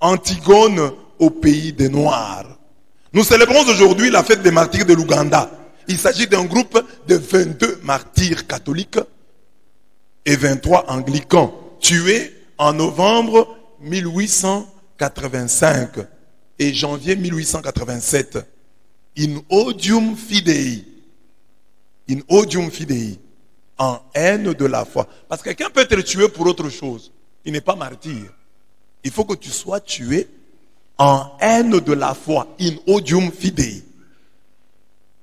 Antigone au pays des Noirs. Nous célébrons aujourd'hui la fête des martyrs de l'Ouganda. Il s'agit d'un groupe de 22 martyrs catholiques et 23 anglicans, tués en novembre 1885 et janvier 1887. In odium fidei. In odium fidei. En haine de la foi. Parce que quelqu'un peut être tué pour autre chose. Il n'est pas martyr. Il faut que tu sois tué en haine de la foi. In odium fidei.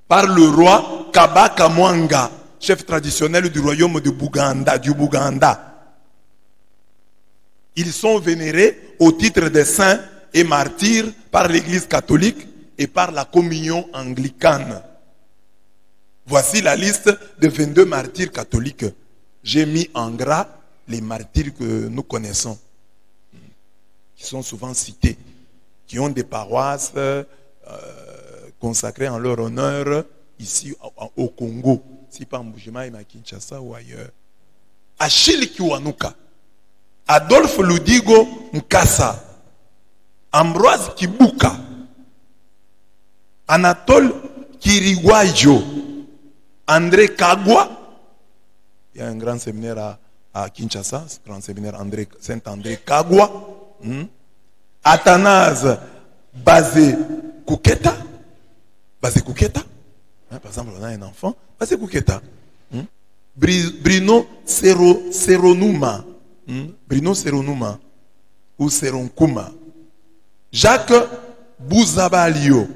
Par le roi Kabaka Mwanga, chef traditionnel du royaume de Buganda, du Buganda. Ils sont vénérés au titre de saints et martyrs par l'Église catholique et par la communion anglicane. Voici la liste de 22 martyrs catholiques. J'ai mis en gras les martyrs que nous connaissons, qui sont souvent cités, qui ont des paroisses consacrées en leur honneur ici au Congo, si pas en Mbujima, à Kinshasa ou ailleurs. Achille Kiwanuka, Adolphe Ludigo Nkasa, Ambroise Kibuka, Anatole Kirigwajo, André Kagwa, il y a un grand séminaire à Kinshasa, grand séminaire Saint-André Kagwa, Athanase Bazé Kouketa, par exemple, on a un enfant, Bazé Kouketa, Bruno Seronuma, Bruno Seronuma ou Seronkuma, Jacques Bouzabalio,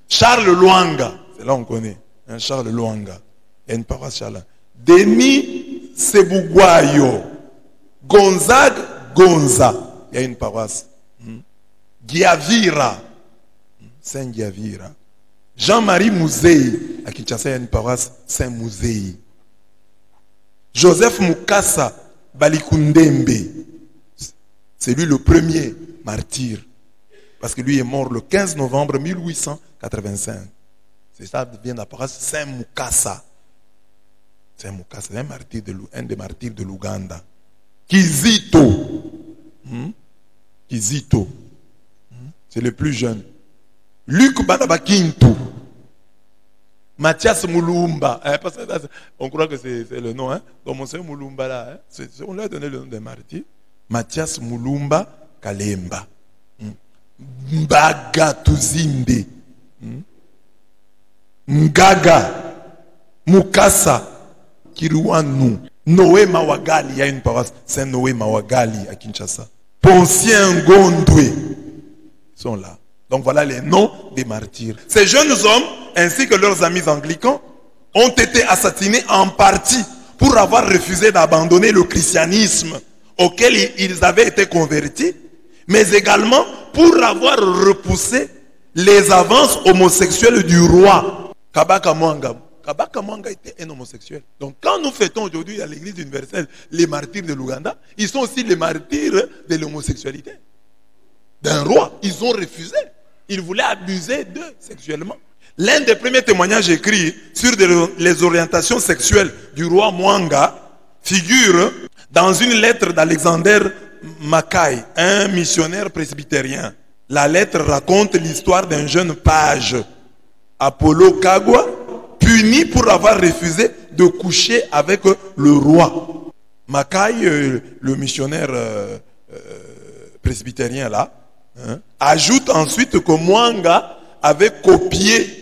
Charles Luanga, c'est là on connaît, hein, Charles Luanga, il y a une paroisse Charles. Denis Sebugwayo, Gonzague Gonza, il y a une paroisse. Giavira, Saint Giavira. Jean-Marie Mouzei, à Kinshasa, il y a une paroisse Saint Mouzei. Joseph Mukasa Balikundembe, c'est lui le premier martyr, parce que lui est mort le 15 novembre 1885. C'est ça, vient de la paroisse Saint Mukasa. Saint Mukasa, c'est un des martyrs de l'Ouganda. Kizito, Kizito, c'est le plus jeune. Luc Badabakintu, Mathias Moulumba, on croit que c'est le nom, hein? Donc Monsieur Moulumba là, hein? On lui a donné le nom des martyrs. Mathias Moulumba Kalemba, Mbaga Tuzimbe, Ngaga Mukasa Kiruanu, Noé Mawagali, il y a une paroisse, Saint Noé Mawagali à Kinshasa. Poncien Gondwe, ils sont là. Donc voilà les noms des martyrs. Ces jeunes hommes, ainsi que leurs amis anglicans, ont été assassinés en partie pour avoir refusé d'abandonner le christianisme auquel ils avaient été convertis, mais également pour avoir repoussé les avances homosexuelles du roi Kabaka Mwanga. Kabaka Mwanga était un homosexuel. Donc quand nous fêtons aujourd'hui à l'église universelle les martyrs de l'Ouganda, ils sont aussi les martyrs de l'homosexualité. D'un roi, ils ont refusé. Ils voulaient abuser d'eux sexuellement. L'un des premiers témoignages écrits sur les orientations sexuelles du roi Mwanga figure dans une lettre d'Alexander Mackay, un missionnaire presbytérien. La lettre raconte l'histoire d'un jeune page, Apollo Kagwa, puni pour avoir refusé de coucher avec le roi. Mackay, le missionnaire presbytérien là, ajoute ensuite que Mwanga avait copié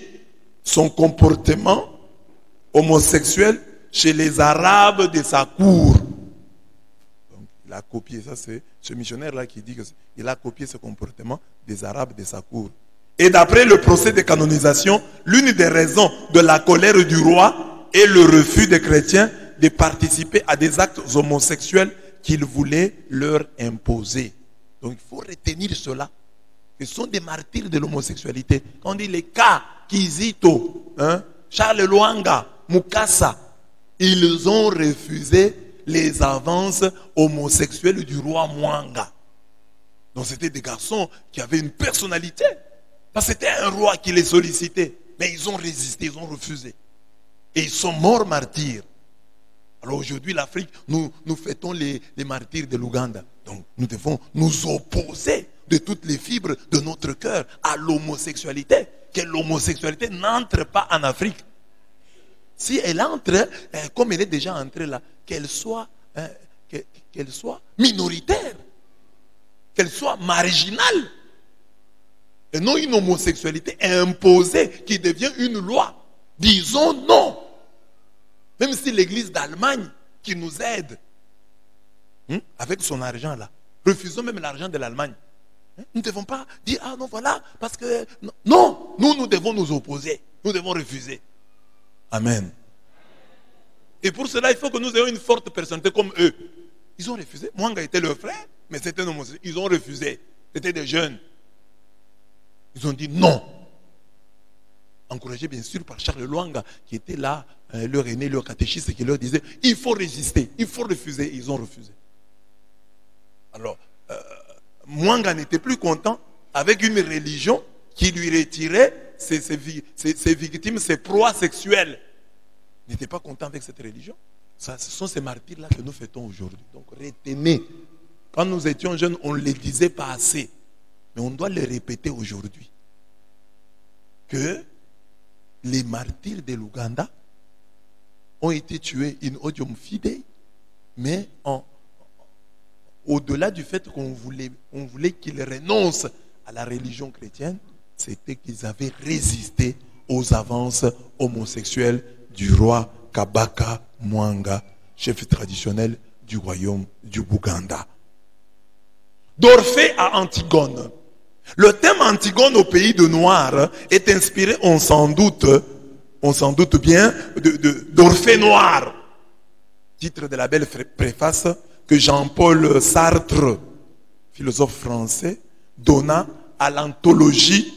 son comportement homosexuel chez les Arabes de sa cour. Donc, il a copié, ça c'est ce missionnaire-là qui dit qu'il a copié ce comportement des Arabes de sa cour. Et d'après le procès de canonisation, l'une des raisons de la colère du roi est le refus des chrétiens de participer à des actes homosexuels qu'il voulait leur imposer. Donc il faut retenir cela. Ce sont des martyrs de l'homosexualité. Quand on dit les cas, Kizito, Charles Luanga, Mukasa, ils ont refusé les avances homosexuelles du roi Mwanga. Donc c'était des garçons qui avaient une personnalité. Parce que c'était un roi qui les sollicitait. Mais ils ont résisté, ils ont refusé. Et ils sont morts martyrs. Alors aujourd'hui, l'Afrique, nous fêtons les martyrs de l'Ouganda. Donc nous devons nous opposer de toutes les fibres de notre cœur à l'homosexualité. Que l'homosexualité n'entre pas en Afrique. Si elle entre, comme elle est déjà entrée là, qu'elle soit minoritaire, qu'elle soit marginale. Et non une homosexualité imposée qui devient une loi. Disons non. Même si l'église d'Allemagne qui nous aide, avec son argent là, refusons même l'argent de l'Allemagne. Nous ne devons pas dire, ah non voilà, parce que... Non, nous devons nous opposer. Nous devons refuser. Amen. Et pour cela, il faut que nous ayons une forte personnalité comme eux. Ils ont refusé. Mwanga était leur frère, mais c'était un homosexuel. Ils ont refusé. C'était des jeunes. Ils ont dit non. Encouragés bien sûr par Charles Lwanga, qui était là, leur aîné, leur catéchiste, qui leur disait, il faut résister, il faut refuser. Ils ont refusé. Alors, Mwanga n'était plus content avec une religion qui lui retirait ses victimes, ses proies sexuelles. Il n'était pas content avec cette religion. Ce sont ces martyrs-là que nous fêtons aujourd'hui. Donc retenez, quand nous étions jeunes, on ne les disait pas assez. Mais on doit le répéter aujourd'hui. Que les martyrs de l'Ouganda ont été tués in odium fidei, mais au-delà du fait qu'on voulait qu'ils renoncent à la religion chrétienne, c'était qu'ils avaient résisté aux avances homosexuelles du roi Kabaka Mwanga, chef traditionnel du royaume du Bouganda. D'Orphée à Antigone. Le thème Antigone au pays de Noir est inspiré, on s'en doute bien, d'Orphée Noir. Titre de la belle préface que Jean-Paul Sartre, philosophe français, donna à l'anthologie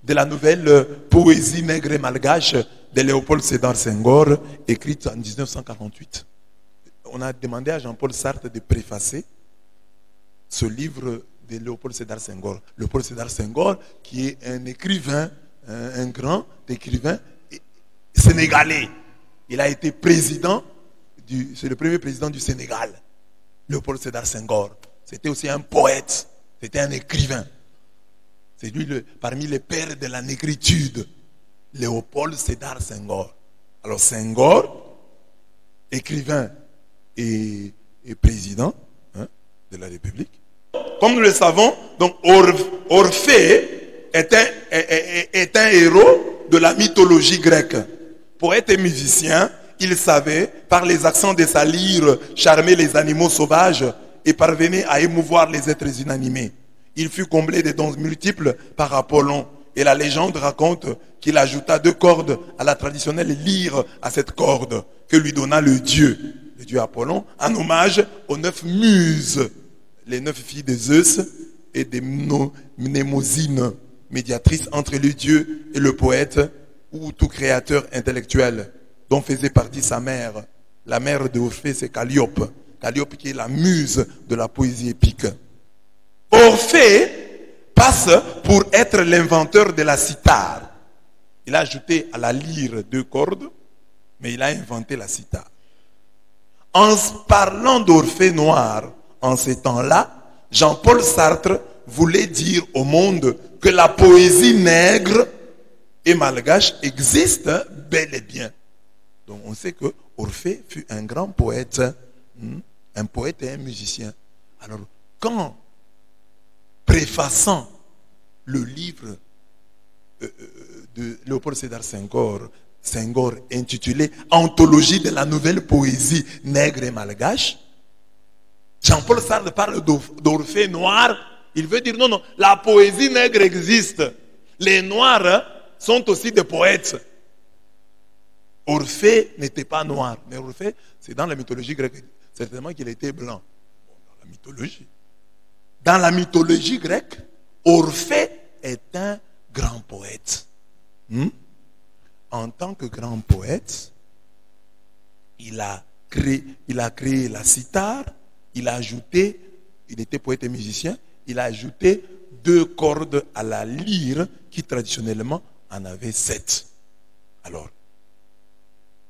de la nouvelle poésie nègre et malgache de Léopold Sédar Senghor, écrite en 1948. On a demandé à Jean-Paul Sartre de préfacer ce livre de Léopold Sédar Senghor. Léopold Sédar Senghor, qui est un écrivain, un grand écrivain sénégalais. Il a été président, c'est le premier président du Sénégal. Léopold Sédar Senghor. C'était aussi un poète, c'était un écrivain. C'est lui parmi les pères de la négritude. Léopold Sédar Senghor. Alors Senghor, écrivain et président de la République. Comme nous le savons, donc Orphée est un héros de la mythologie grecque. Poète et musicien, il savait, par les accents de sa lyre, charmer les animaux sauvages et parvenait à émouvoir les êtres inanimés. Il fut comblé de dons multiples par Apollon. Et la légende raconte qu'il ajouta 2 cordes à la traditionnelle lyre à cette corde que lui donna le dieu Apollon, en hommage aux 9 muses, les 9 filles de Zeus et des mnémosines, médiatrices entre le dieu et le poète ou tout créateur intellectuel, dont faisait partie sa mère. La mère d'Orphée, c'est Calliope. Calliope qui est la muse de la poésie épique. Orphée passe pour être l'inventeur de la cithare. Il a ajouté à la lyre 2 cordes, mais il a inventé la cithare. En parlant d'Orphée noir, en ces temps-là, Jean-Paul Sartre voulait dire au monde que la poésie nègre et malgache existe bel et bien. Donc on sait que Orphée fut un grand poète, un poète et un musicien. Alors quand, préfaçant le livre de Léopold Sédar Senghor intitulé Anthologie de la nouvelle poésie nègre et malgache, Jean-Paul Sartre parle d'Orphée noir. Il veut dire non, la poésie nègre existe. Les noirs sont aussi des poètes. Orphée n'était pas noir, mais Orphée, c'est dans la mythologie grecque. Certainement qu'il était blanc. Dans la mythologie. Dans la mythologie grecque, Orphée est un grand poète. En tant que grand poète, il a créé la cithare, il a ajouté, il était poète et musicien, il a ajouté 2 cordes à la lyre qui traditionnellement en avait 7. Alors,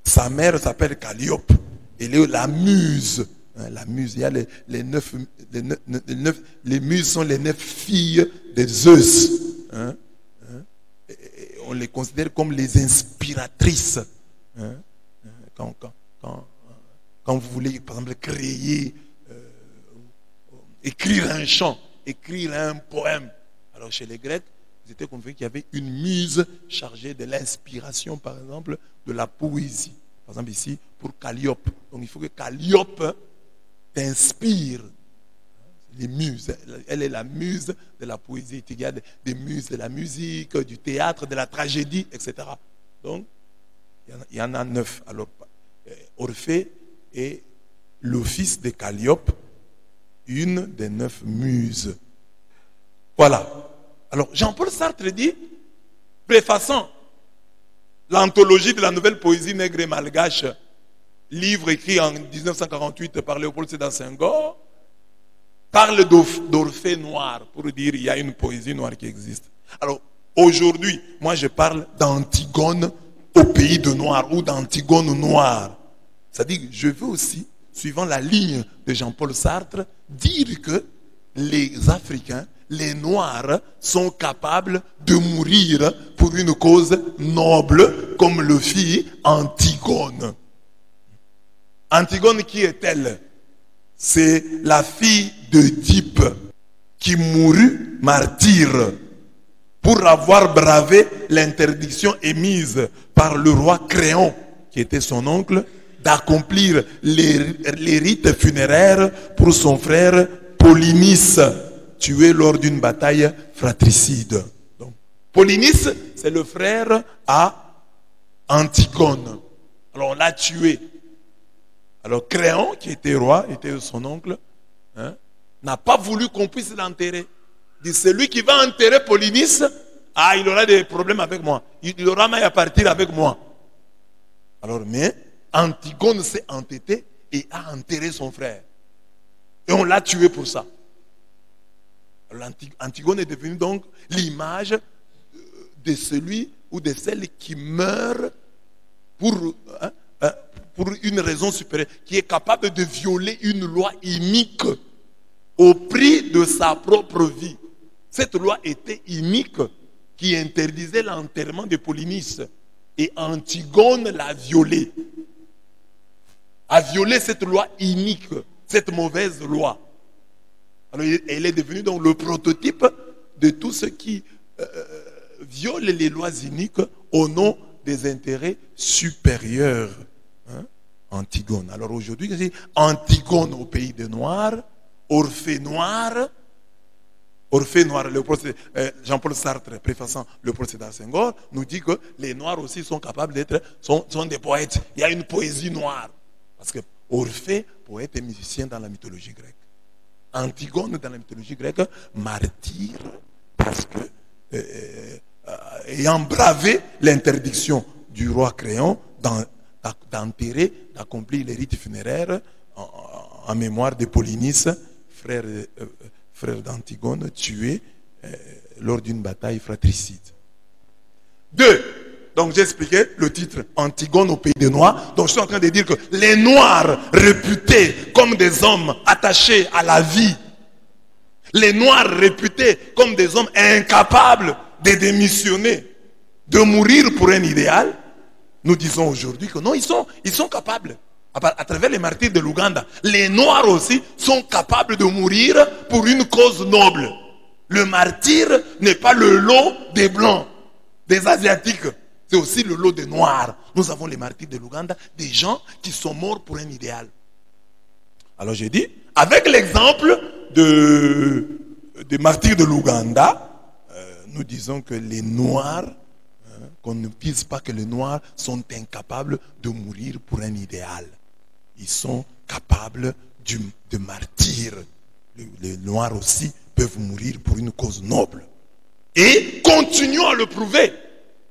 sa mère s'appelle Calliope. Et la muse, hein, la muse, il y a les muses sont les 9 filles de Zeus. Hein, hein, et on les considère comme les inspiratrices. Hein, quand vous voulez, par exemple, créer, écrire un chant, écrire un poème. Alors chez les Grecs, ils étaient convaincus qu'il y avait une muse chargée de l'inspiration, par exemple, de la poésie. Par exemple ici, pour Calliope. Donc il faut que Calliope t'inspire. Les muses. Elle est la muse de la poésie. Il y a des muses de la musique, du théâtre, de la tragédie, etc. Donc, il y en a 9. Alors, Orphée est le fils de Calliope, une des 9 muses. Voilà. Alors, Jean-Paul Sartre dit, préfaçant l'anthologie de la nouvelle poésie nègre et malgache, livre écrit en 1948 par Léopold Sédar Senghor, parle d'Orphée noir, pour dire qu'il y a une poésie noire qui existe. Alors, aujourd'hui, moi je parle d'Antigone au pays de Noir, ou d'Antigone noire. C'est-à-dire que je veux aussi, suivant la ligne de Jean-Paul Sartre, dire que les Africains, les Noirs, sont capables de mourir pour une cause noble, comme le fit Antigone. Antigone, qui est-elle? C'est la fille d'Œdipe qui mourut martyre pour avoir bravé l'interdiction émise par le roi Créon, qui était son oncle, d'accomplir les rites funéraires pour son frère Polynice, tué lors d'une bataille fratricide. Donc, Polynice, c'est le frère à Antigone. Alors on l'a tué. Alors Créon, qui était roi, était son oncle, hein, n'a pas voulu qu'on puisse l'enterrer. Il dit, celui qui va enterrer Polynice, il aura des problèmes avec moi. Il aura mal à partir avec moi. Alors, mais Antigone s'est entêté et a enterré son frère. Et on l'a tué pour ça. Alors, Antigone est devenue donc l'image de celui ou de celle qui meurt pour une raison supérieure, qui est capable de violer une loi inique au prix de sa propre vie. Cette loi était inique, qui interdisait l'enterrement de Polynice. Et Antigone l'a violée. A violé cette loi inique, cette mauvaise loi. Alors elle est devenue donc le prototype de tout ce qui viole les lois iniques au nom des intérêts supérieurs. Hein? Antigone. Alors aujourd'hui, c'est Antigone au pays des Noirs, Orphée noir. Orphée noir, Jean-Paul Sartre, préfaçant Léopold Sédar Senghor, nous dit que les Noirs aussi sont capables d'être, sont des poètes. Il y a une poésie noire. Parce que Orphée, poète et musicien dans la mythologie grecque. Antigone dans la mythologie grecque, martyr, parce que, ayant bravé l'interdiction du roi Créon d'enterrer, d'accomplir les rites funéraires en mémoire de Polynice, frère d'Antigone, tué lors d'une bataille fratricide. 2. Donc j'ai expliqué le titre, Antigone au pays des Noirs. Donc je suis en train de dire que les Noirs réputés comme des hommes attachés à la vie, les Noirs réputés comme des hommes incapables de démissionner, de mourir pour un idéal, nous disons aujourd'hui que non, ils sont capables. À travers les martyrs de l'Ouganda, les Noirs aussi sont capables de mourir pour une cause noble. Le martyr n'est pas le lot des Blancs, des Asiatiques. C'est aussi le lot des Noirs. Nous avons les martyrs de l'Ouganda, des gens qui sont morts pour un idéal. Alors j'ai dit, avec l'exemple des martyrs de l'Ouganda, nous disons que les Noirs, qu'on ne dise pas que les Noirs sont incapables de mourir pour un idéal. Ils sont capables de martyr. Les Noirs aussi peuvent mourir pour une cause noble. Et continuons à le prouver.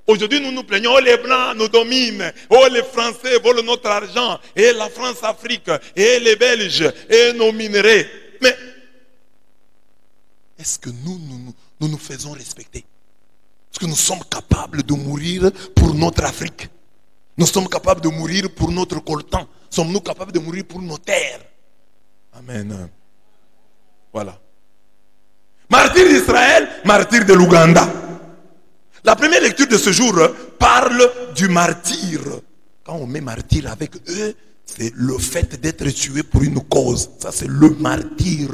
Aujourd'hui, nous nous plaignons, oh les Blancs nous dominent, oh les Français volent notre argent, et la France-Afrique, et les Belges, et nos minerais. Mais, est-ce que nous faisons respecter? Est-ce que nous sommes capables de mourir pour notre Afrique? Nous sommes capables de mourir pour notre coltan. Sommes-nous capables de mourir pour nos terres? Amen. Voilà. Martyr d'Israël, martyr de l'Ouganda. La première lecture de ce jour parle du martyr. Quand on met martyr avec eux, c'est le fait d'être tué pour une cause. Ça, c'est le martyr.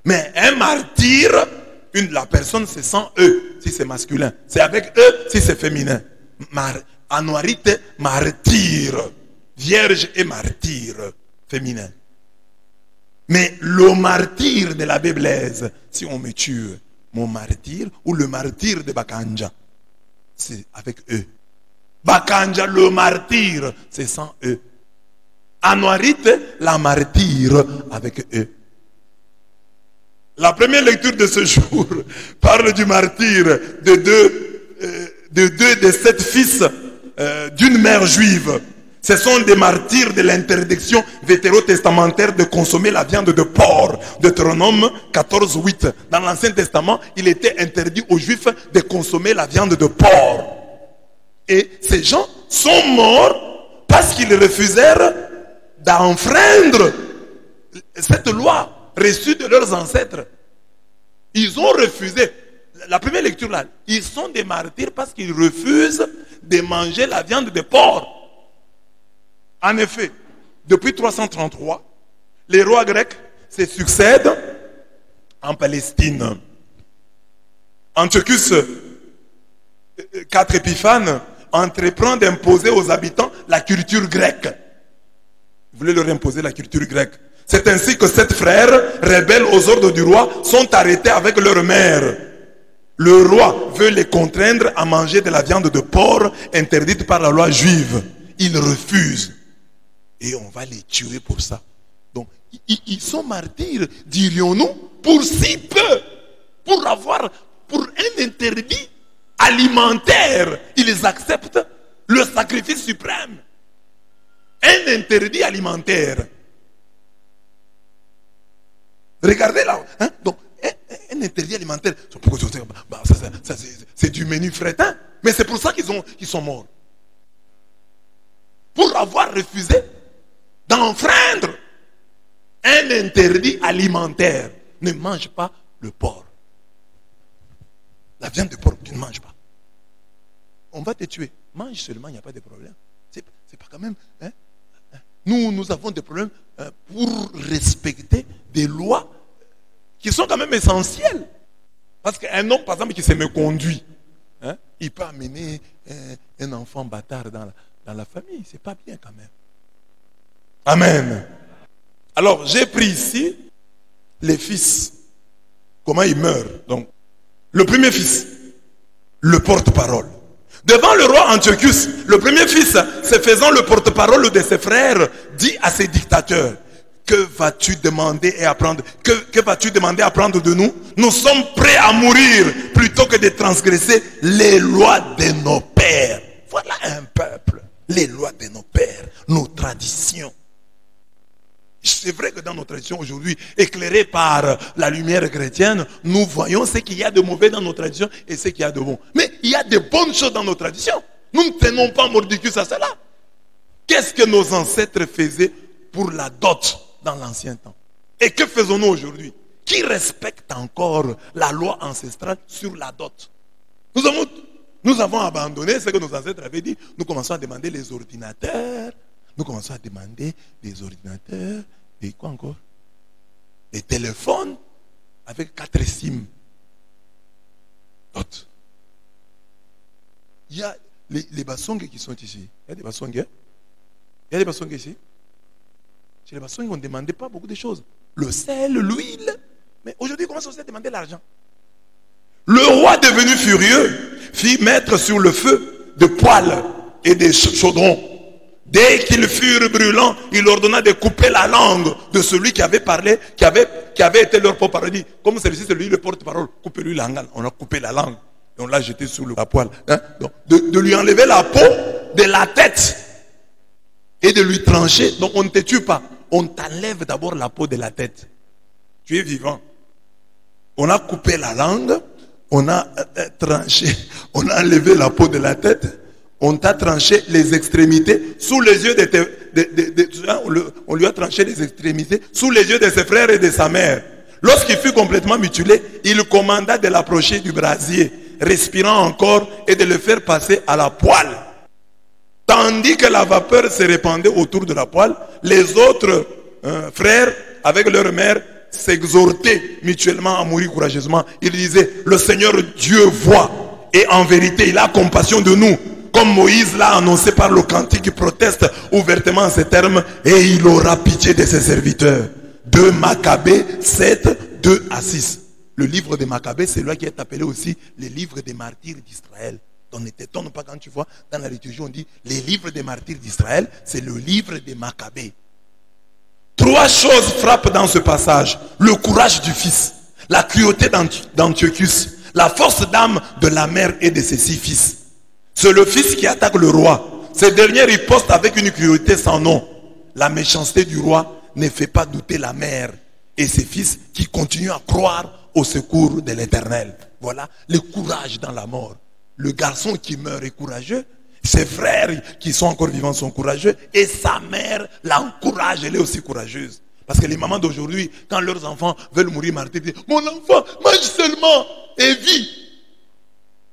Mais un martyr, la personne, c'est sans eux, si c'est masculin. C'est avec eux, si c'est féminin. Anuarite, martyr. Vierge et martyr, féminin. Mais le martyr de la Blaise, si on me tue, mon martyr, ou le martyr de Bakanja, c'est avec eux. Bakanja, le martyr, c'est sans eux. Anuarite, la martyre, avec eux. La première lecture de ce jour parle du martyr de deux des 7 fils d'une mère juive. Ce sont des martyrs de l'interdiction vétérotestamentaire de consommer la viande de porc. Deutéronome 14, 8. Dans l'Ancien Testament, il était interdit aux Juifs de consommer la viande de porc. Et ces gens sont morts parce qu'ils refusèrent d'enfreindre cette loi reçue de leurs ancêtres. Ils ont refusé. La première lecture là, ils sont des martyrs parce qu'ils refusent de manger la viande de porc. En effet, depuis 333, les rois grecs se succèdent en Palestine. Antiochus IV Épiphane entreprend d'imposer aux habitants la culture grecque. Il voulait leur imposer la culture grecque. C'est ainsi que 7 frères, rebelles aux ordres du roi, sont arrêtés avec leur mère. Le roi veut les contraindre à manger de la viande de porc interdite par la loi juive. Ils refusent. Et on va les tuer pour ça. Donc, ils sont martyrs, dirions-nous, pour si peu. Pour un interdit alimentaire. Ils acceptent le sacrifice suprême. Un interdit alimentaire. Regardez là. Hein? Donc, un interdit alimentaire. C'est du menu fretin. Mais c'est pour ça qu'ils sont morts. Pour avoir refusé d'enfreindre un interdit alimentaire. Ne mange pas le porc. La viande de porc, tu ne manges pas. On va te tuer. Mange seulement, il n'y a pas de problème. C'est pas quand même... Hein? Nous avons des problèmes pour respecter des lois qui sont quand même essentielles. Parce qu'un homme, par exemple, qui se me conduit, hein, il peut amener un enfant bâtard dans la famille. C'est pas bien quand même. Amen. Alors, j'ai pris ici les fils. Comment ils meurent. Donc, le premier fils, le porte-parole. Devant le roi Antiochus, le premier fils, se faisant le porte-parole de ses frères, dit à ses dictateurs: que vas-tu demander et apprendre? Que vas-tu demander à apprendre de nous? Nous sommes prêts à mourir plutôt que de transgresser les lois de nos pères. Voilà un peuple. Les lois de nos pères, nos traditions. C'est vrai que dans nos traditions aujourd'hui, éclairées par la lumière chrétienne, nous voyons ce qu'il y a de mauvais dans nos traditions et ce qu'il y a de bon. Mais il y a de bonnes choses dans nos traditions. Nous ne tenons pas mordicus à cela. Qu'est-ce que nos ancêtres faisaient pour la dot dans l'ancien temps? Et que faisons-nous aujourd'hui? Qui respecte encore la loi ancestrale sur la dot? Nous avons abandonné ce que nos ancêtres avaient dit. Nous commençons à demander les ordinateurs. Nous commençons à demander des ordinateurs. Et quoi encore? Des téléphones avec 4 SIM. Dot. Il y a les basongues qui sont ici. Il y a des basongues. Il y a des basongues ici. Chez les basongues, on ne demandait pas beaucoup de choses. Le sel, l'huile. Mais aujourd'hui, on commence aussi à demander l'argent. Le roi devenu furieux fit mettre sur le feu de poêles et des chaudrons. Dès qu'ils furent brûlants, il ordonna de couper la langue de celui qui avait parlé, qui avait été leur porte-parole. Il dit, comme celui-ci, c'est lui le porte-parole, coupez-lui la langue. On a coupé la langue et on l'a jeté sous la poêle. Hein? Donc, de lui enlever la peau de la tête et de lui trancher. Donc on ne te tue pas. On t'enlève d'abord la peau de la tête. Tu es vivant. On a coupé la langue, on a tranché, on a enlevé la peau de la tête, on t'a tranché les extrémités sous les yeux on lui a tranché les extrémités sous les yeux de ses frères et de sa mère. Lorsqu'il fut complètement mutilé, il commanda de l'approcher du brasier, respirant encore, et de le faire passer à la poêle. Tandis que la vapeur se répandait autour de la poêle, les autres frères, avec leur mère, s'exhortaient mutuellement à mourir courageusement. Ils disaient, le Seigneur Dieu voit, et en vérité, il a compassion de nous. Comme Moïse l'a annoncé par le cantique qui proteste ouvertement en ces termes, et il aura pitié de ses serviteurs. 2 Maccabées 7, 2 à 6. Le livre des Maccabées, c'est là qui est appelé aussi le livre des martyrs d'Israël. On ne t'étonne pas quand tu vois dans la liturgie, on dit les livres des martyrs d'Israël, c'est le livre des Maccabées. 3 choses frappent dans ce passage. Le courage du fils, la cruauté d'Antiochus, la force d'âme de la mère et de ses 6 fils. C'est le fils qui attaque le roi. Ce dernier riposte avec une cruauté sans nom. La méchanceté du roi ne fait pas douter la mère et ses fils qui continuent à croire au secours de l'Éternel. Voilà le courage dans la mort. Le garçon qui meurt est courageux, ses frères qui sont encore vivants sont courageux, et sa mère l'encourage, elle est aussi courageuse. Parce que les mamans d'aujourd'hui, quand leurs enfants veulent mourir martyrs, disent, mon enfant, mange seulement et vis.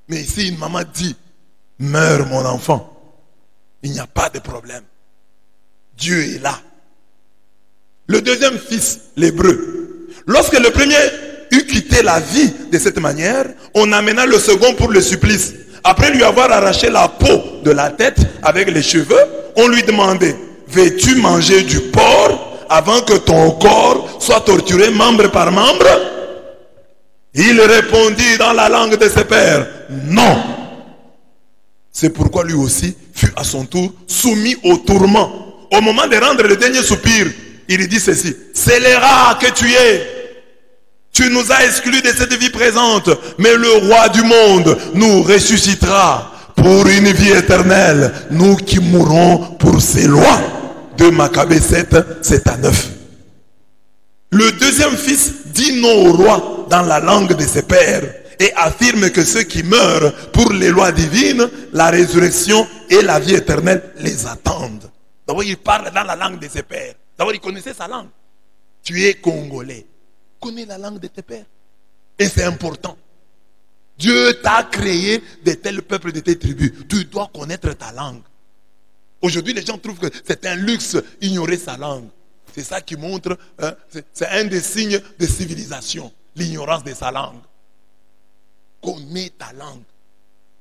Mais si une maman dit, meurs mon enfant, il n'y a pas de problème. Dieu est là. Le deuxième fils, l'hébreu. Lorsque le premier eut quitté la vie de cette manière, on amena le second pour le supplice. Après lui avoir arraché la peau de la tête avec les cheveux, on lui demandait, veux-tu manger du porc avant que ton corps soit torturé membre par membre? Il répondit dans la langue de ses pères, non. C'est pourquoi lui aussi fut à son tour soumis au tourment. Au moment de rendre le dernier soupir, il dit ceci, scélérat que tu es, tu nous as exclus de cette vie présente, mais le roi du monde nous ressuscitera pour une vie éternelle, nous qui mourrons pour ses lois. 2 Maccabées 7, 7 à 9. Le deuxième fils dit non au roi dans la langue de ses pères et affirme que ceux qui meurent pour les lois divines, la résurrection et la vie éternelle les attendent. D'abord, il parle dans la langue de ses pères. D'abord, il connaissait sa langue. Tu es congolais. Connais la langue de tes pères. Et c'est important. Dieu t'a créé de tels peuples, de tes tribus. Tu dois connaître ta langue. Aujourd'hui, les gens trouvent que c'est un luxe ignorer sa langue. C'est ça qui montre, c'est un des signes de civilisation, l'ignorance de sa langue. Connais ta langue.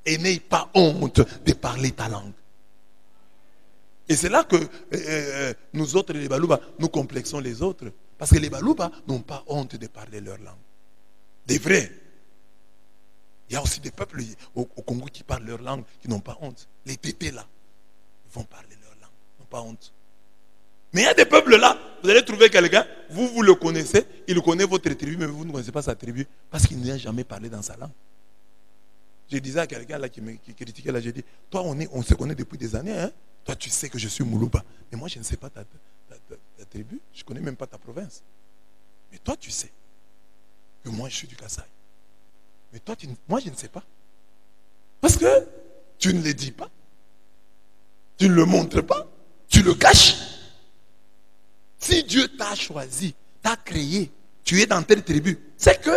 Et n'aie pas honte de parler ta langue. Et c'est là que nous autres, les Balouba, nous complexons les autres. Parce que les Balouba n'ont pas honte de parler leur langue. Des vrais. Il y a aussi des peuples au Congo qui parlent leur langue, qui n'ont pas honte. Les tétés là, ils vont parler leur langue, ils n'ont pas honte. Mais il y a des peuples là, vous allez trouver quelqu'un, vous le connaissez, il connaît votre tribu, mais vous ne connaissez pas sa tribu, parce qu'il n'a jamais parlé dans sa langue. Je disais à quelqu'un là qui critiquait là, j'ai dit, toi on se connaît depuis des années, hein? Toi tu sais que je suis Moulouba, mais moi je ne sais pas ta tribu, je ne connais même pas ta province. Mais toi tu sais que moi je suis du Kasaï. Mais toi, moi je ne sais pas. Parce que tu ne le dis pas. Tu ne le montres pas. Tu le caches. Si Dieu t'a choisi, t'a créé, tu es dans telle tribu, c'est que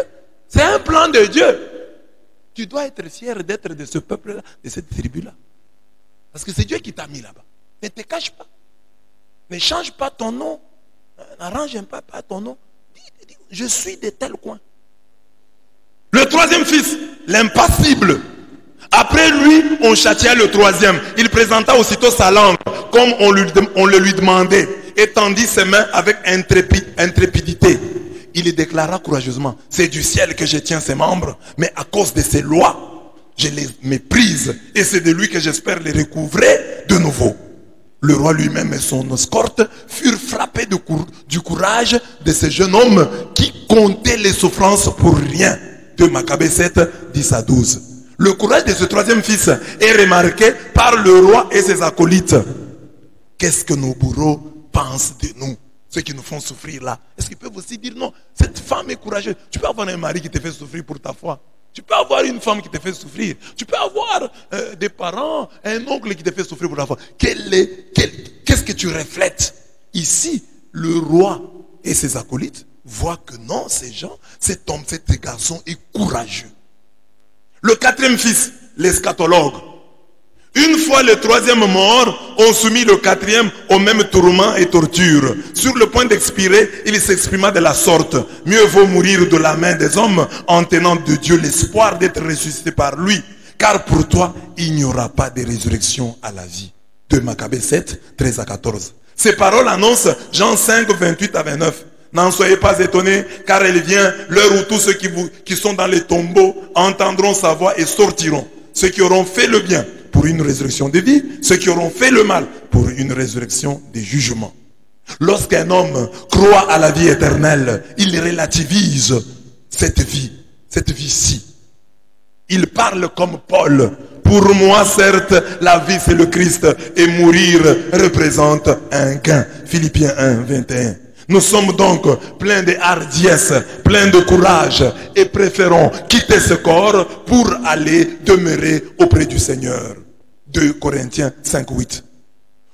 c'est un plan de Dieu. Tu dois être fier d'être de ce peuple-là, de cette tribu-là. Parce que c'est Dieu qui t'a mis là-bas. Ne te cache pas. Ne change pas ton nom. N'arrange pas ton nom. Dis, je suis de tel coin. Le troisième fils, l'impassible. Après lui, on châtia le troisième. Il présenta aussitôt sa langue, comme on le lui demandait, et tendit ses mains avec intrépidité. Il déclara courageusement, c'est du ciel que je tiens ses membres, mais à cause de ses lois, je les méprise, et c'est de lui que j'espère les recouvrer de nouveau. Le roi lui-même et son escorte furent frappés du courage de ce jeune homme qui comptait les souffrances pour rien. 2 Maccabées 7, 10 à 12. Le courage de ce troisième fils est remarqué par le roi et ses acolytes. Qu'est-ce que nos bourreaux pensent de nous? Ceux qui nous font souffrir là. Est-ce qu'ils peuvent aussi dire non, cette femme est courageuse? Tu peux avoir un mari qui te fait souffrir pour ta foi. Tu peux avoir une femme qui te fait souffrir. Tu peux avoir des parents, un oncle qui te fait souffrir pour ta foi. Qu'est-ce que tu reflètes. Ici, le roi et ses acolytes voient que non, ces gens, cet homme, cet garçon est courageux. Le quatrième fils, l'eschatologue. Une fois les troisième morts, ont soumis le quatrième au même tourment et torture. Sur le point d'expirer, il s'exprima de la sorte: mieux vaut mourir de la main des hommes en tenant de Dieu l'espoir d'être ressuscité par lui. Car pour toi, il n'y aura pas de résurrection à la vie. 2 Maccabées 7, 13 à 14. Ces paroles annoncent Jean 5, 28 à 29. N'en soyez pas étonnés, car il vient l'heure où tous ceux qui sont dans les tombeaux entendront sa voix et sortiront. Ceux qui auront fait le bien pour une résurrection de vie, ceux qui auront fait le mal pour une résurrection des jugements. Lorsqu'un homme croit à la vie éternelle, il relativise cette vie-ci. Il parle comme Paul. Pour moi, certes, la vie c'est le Christ et mourir représente un gain. Philippiens 1, 21. Nous sommes donc pleins de hardiesse, pleins de courage et préférons quitter ce corps pour aller demeurer auprès du Seigneur. 2 Corinthiens 5, 8.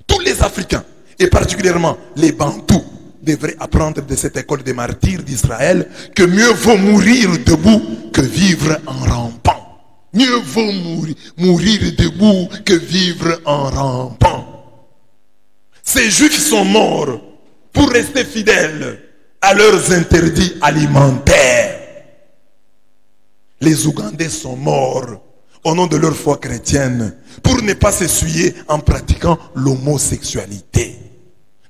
Tous les Africains, et particulièrement les Bantous, devraient apprendre de cette école des martyrs d'Israël que mieux vaut mourir debout que vivre en rampant. Mieux vaut mourir debout que vivre en rampant. Ces Juifs sont morts pour rester fidèles à leurs interdits alimentaires. Les Ougandais sont morts au nom de leur foi chrétienne pour ne pas s'essuyer en pratiquant l'homosexualité.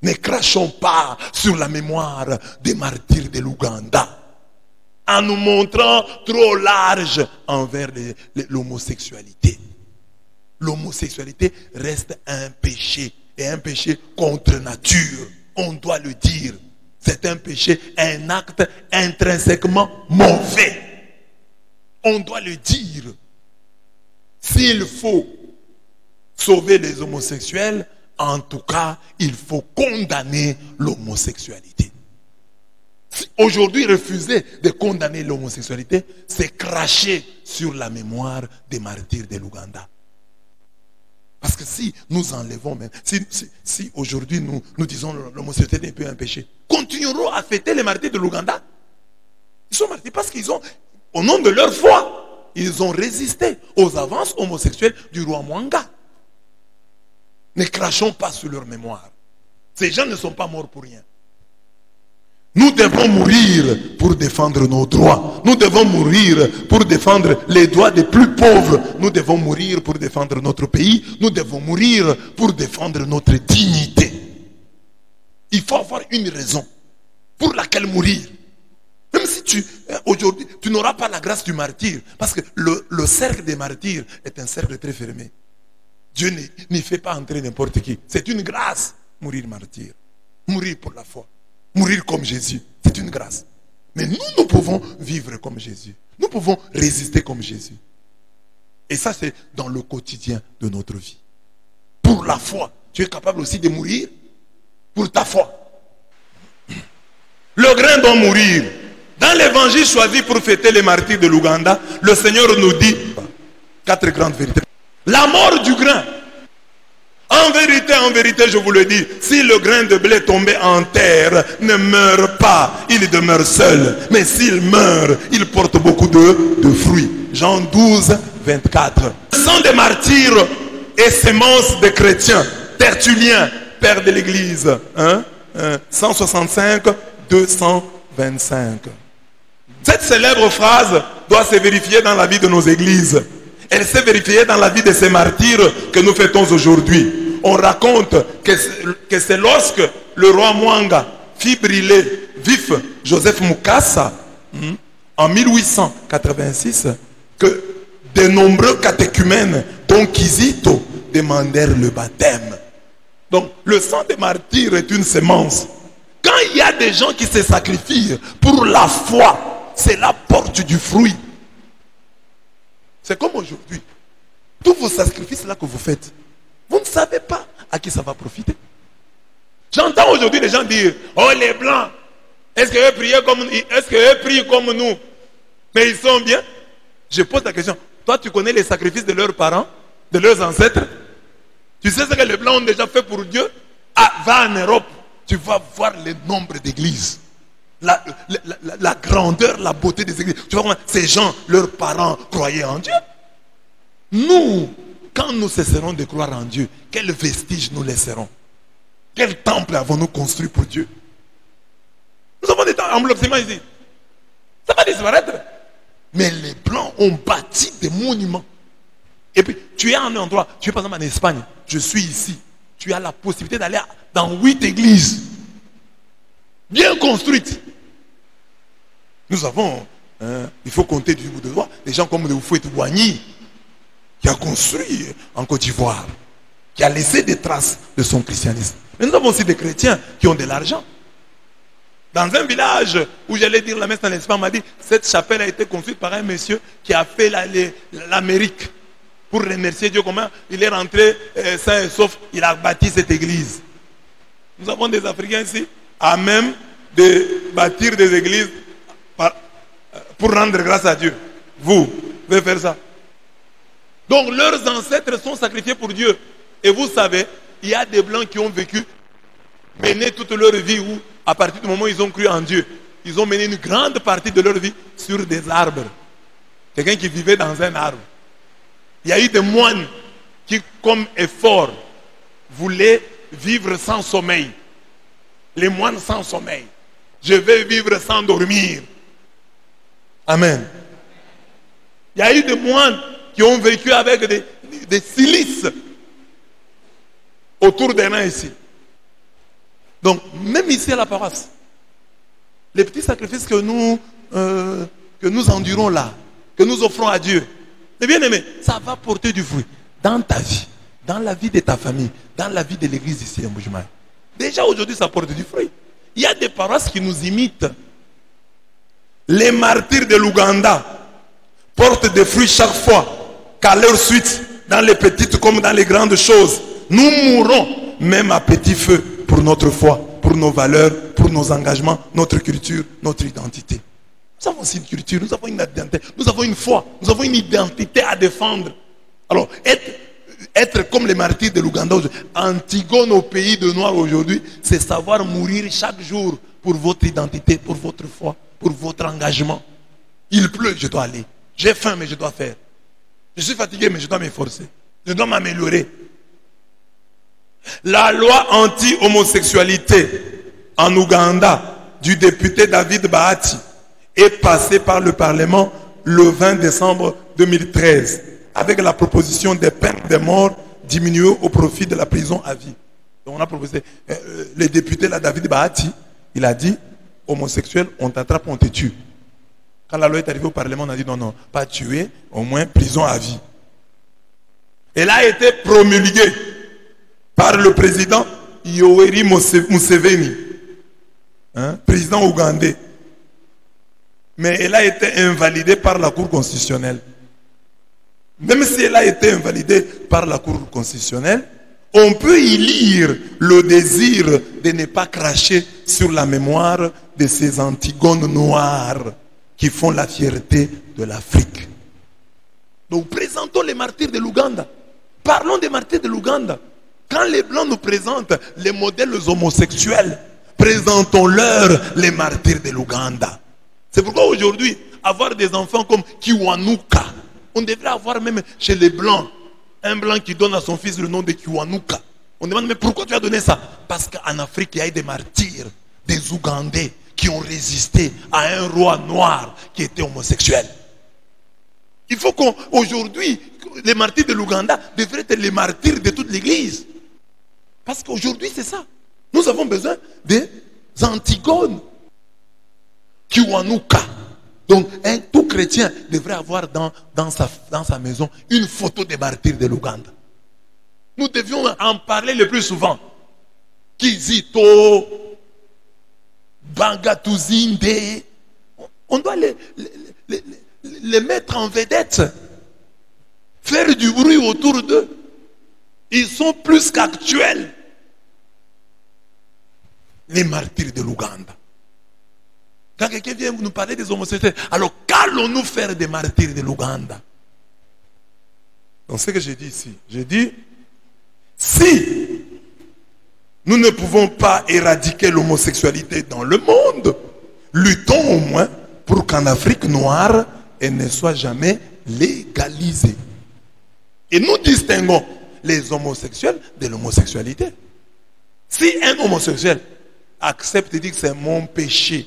Ne crachons pas sur la mémoire des martyrs de l'Ouganda en nous montrant trop large envers l'homosexualité. L'homosexualité reste un péché, et un péché contre nature. On doit le dire. C'est un péché, un acte intrinsèquement mauvais. On doit le dire. S'il faut sauver les homosexuels, en tout cas, il faut condamner l'homosexualité. Aujourd'hui, refuser de condamner l'homosexualité, c'est cracher sur la mémoire des martyrs de l'Ouganda. Parce que si nous enlevons même, si aujourd'hui nous disons l'homosexualité n'est plus un péché, continuerons à fêter les martyrs de l'Ouganda. Ils sont martyrs parce qu'ils ont, au nom de leur foi, ils ont résisté aux avances homosexuelles du roi Mwanga. Ne crachons pas sur leur mémoire. Ces gens ne sont pas morts pour rien. Nous devons mourir pour défendre nos droits. Nous devons mourir pour défendre les droits des plus pauvres. Nous devons mourir pour défendre notre pays. Nous devons mourir pour défendre notre dignité. Il faut avoir une raison pour laquelle mourir. Même si aujourd'hui, tu n'auras pas la grâce du martyr. Parce que le cercle des martyrs est un cercle très fermé. Dieu n'y fait pas entrer n'importe qui. C'est une grâce, mourir martyr. Mourir pour la foi. Mourir comme Jésus, c'est une grâce. Mais nous pouvons vivre comme Jésus. Nous pouvons résister comme Jésus. Et ça, c'est dans le quotidien de notre vie. Pour la foi, tu es capable aussi de mourir pour ta foi. Le grain doit mourir. Dans l'évangile choisi pour fêter les martyrs de l'Ouganda, le Seigneur nous dit 4 grandes vérités. La mort du grain. En vérité, je vous le dis, si le grain de blé tombé en terre ne meurt pas, il demeure seul. Mais s'il meurt, il porte beaucoup de fruits. Jean 12, 24. Le sang des martyrs et sémence des chrétiens. Tertullien, père de l'Église. 165, 225. Cette célèbre phrase doit se vérifier dans la vie de nos églises. Elle s'est vérifiée dans la vie de ces martyrs que nous fêtons aujourd'hui. On raconte que c'est lorsque le roi Mwanga fit brûler vif Joseph Mukasa en 1886 que de nombreux catéchumènes, dont Kizito, demandèrent le baptême. Donc le sang des martyrs est une sémence. Quand il y a des gens qui se sacrifient pour la foi, cela porte du fruit. C'est comme aujourd'hui. Tous vos sacrifices là que vous faites, vous ne savez pas à qui ça va profiter. J'entends aujourd'hui des gens dire, oh les blancs, est-ce qu'eux prient comme nous? Mais ils sont bien. Je pose la question, toi tu connais les sacrifices de leurs parents, de leurs ancêtres? Tu sais ce que les blancs ont déjà fait pour Dieu? Va en Europe, tu vas voir le nombre d'églises. La grandeur, la beauté des églises. Tu vois comment ces gens, leurs parents, croyaient en Dieu. Nous, quand nous cesserons de croire en Dieu, quel vestige nous laisserons? Quel temple avons-nous construit pour Dieu? Nous avons des embellissements ici. Ça va disparaître. Mais les Blancs ont bâti des monuments. Et puis, tu es en un endroit, tu es par exemple en Espagne, je suis ici. Tu as la possibilité d'aller dans 8 églises. Bien construites. Nous avons, il faut compter du bout de doigt, des gens comme le Fouet Ouani, qui a construit en Côte d'Ivoire, qui a laissé des traces de son christianisme. Mais nous avons aussi des chrétiens qui ont de l'argent. Dans un village où j'allais dire la messe en Espagne, on m'a dit, cette chapelle a été construite par un monsieur qui a fait l'Amérique. Pour remercier Dieu, comment il est rentré sain et sauf, il a bâti cette église. Nous avons des Africains ici, à même de bâtir des églises pour rendre grâce à Dieu. Vous pouvez faire ça. Donc leurs ancêtres sont sacrifiés pour Dieu. Et vous savez, il y a des Blancs qui ont vécu, mené toute leur vie où, à partir du moment où ils ont cru en Dieu, ils ont mené une grande partie de leur vie sur des arbres. Quelqu'un qui vivait dans un arbre. Il y a eu des moines qui, comme effort, voulaient vivre sans sommeil. Les moines sans sommeil. Je vais vivre sans dormir. Amen. Il y a eu des moines qui ont vécu avec des silices autour des reins ici. Donc, même ici à la paroisse, les petits sacrifices que nous endurons là, que nous offrons à Dieu, mais bien aimé, ça va porter du fruit dans ta vie, dans la vie de ta famille, dans la vie de l'église ici à Mbuji-Mayi. Déjà aujourd'hui, ça porte du fruit. Il y a des paroisses qui nous imitent. Les martyrs de l'Ouganda portent des fruits chaque fois qu'à leur suite, dans les petites comme dans les grandes choses, nous mourrons même à petit feu pour notre foi, pour nos valeurs, pour nos engagements, notre culture, notre identité. Nous avons aussi une culture, nous avons une identité, nous avons une foi, nous avons une identité à défendre. Alors, être comme les martyrs de l'Ouganda, Antigone au pays de Noirs aujourd'hui, c'est savoir mourir chaque jour pour votre identité, pour votre foi, pour votre engagement. Il pleut, je dois aller. J'ai faim, mais je dois faire. Je suis fatigué, mais je dois m'efforcer. Je dois m'améliorer. La loi anti-homosexualité en Ouganda du député David Bahati est passée par le Parlement le 20 décembre 2013 avec la proposition des peines de mort diminuées au profit de la prison à vie. Donc on a proposé, le député là, David Bahati, il a dit, homosexuel, on t'attrape, on te tue. Quand la loi est arrivée au Parlement, on a dit non, non, pas tuer, au moins prison à vie. Elle a été promulguée par le président Yoweri Museveni, président ougandais. Mais elle a été invalidée par la Cour constitutionnelle. Même si elle a été invalidée par la Cour constitutionnelle, on peut y lire le désir de ne pas cracher sur la mémoire de ces Antigones noirs qui font la fierté de l'Afrique. Donc présentons les martyrs de l'Ouganda. Parlons des martyrs de l'Ouganda. Quand les Blancs nous présentent les modèles homosexuels, présentons-leur les martyrs de l'Ouganda. C'est pourquoi aujourd'hui, avoir des enfants comme Kiwanuka, on devrait avoir même chez les Blancs, un Blanc qui donne à son fils le nom de Kiwanuka. On demande, mais pourquoi tu as donné ça? Parce qu'en Afrique, il y a eu des martyrs, des Ougandais, qui ont résisté à un roi noir qui était homosexuel. Il faut qu'aujourd'hui, les martyrs de l'Ouganda devraient être les martyrs de toute l'Église. Parce qu'aujourd'hui, c'est ça. Nous avons besoin des Antigones. Kiwanuka. Donc, tout chrétien devrait avoir dans sa maison une photo des martyrs de l'Ouganda. Nous devions en parler le plus souvent. Kizito, Bangatuzinde. On doit les mettre en vedette. Faire du bruit autour d'eux. Ils sont plus qu'actuels. Les martyrs de l'Ouganda. Quand quelqu'un vient nous parler des homosexuels, alors qu'allons-nous faire des martyrs de l'Ouganda? Donc ce que j'ai dit ici, j'ai dit, si Nous ne pouvons pas éradiquer l'homosexualité dans le monde. Luttons au moins pour qu'en Afrique noire, elle ne soit jamais légalisée. Et nous distinguons les homosexuels de l'homosexualité. Si un homosexuel accepte de dire que c'est mon péché,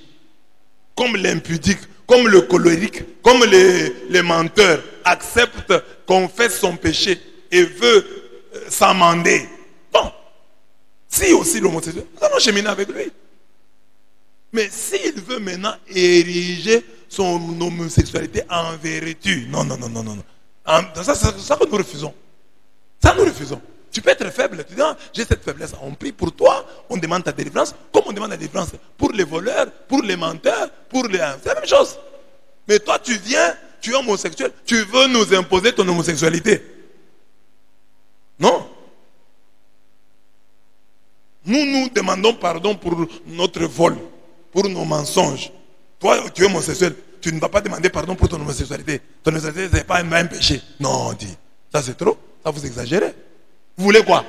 comme l'impudique, comme le colérique, comme les menteurs acceptent, confessent son péché et veut s'amender, bon, si aussi l'homosexuel, nous allons cheminer avec lui. Mais s'il veut maintenant ériger son homosexualité en vertu, non. Ça que nous refusons. Ça nous refusons. Tu peux être faible, tu dis, ah, j'ai cette faiblesse. On prie pour toi, on demande ta délivrance, comme on demande la délivrance pour les voleurs, pour les menteurs, pour les... C'est la même chose. Mais toi, tu viens, tu es homosexuel, tu veux nous imposer ton homosexualité. Non. Nous demandons pardon pour notre vol, pour nos mensonges. Toi, tu es homosexuel, tu ne vas pas demander pardon pour ton homosexualité. Ton homosexualité, ce n'est pas un péché. Non, on dit. Ça, c'est trop. Ça, vous exagérez. Vous voulez quoi?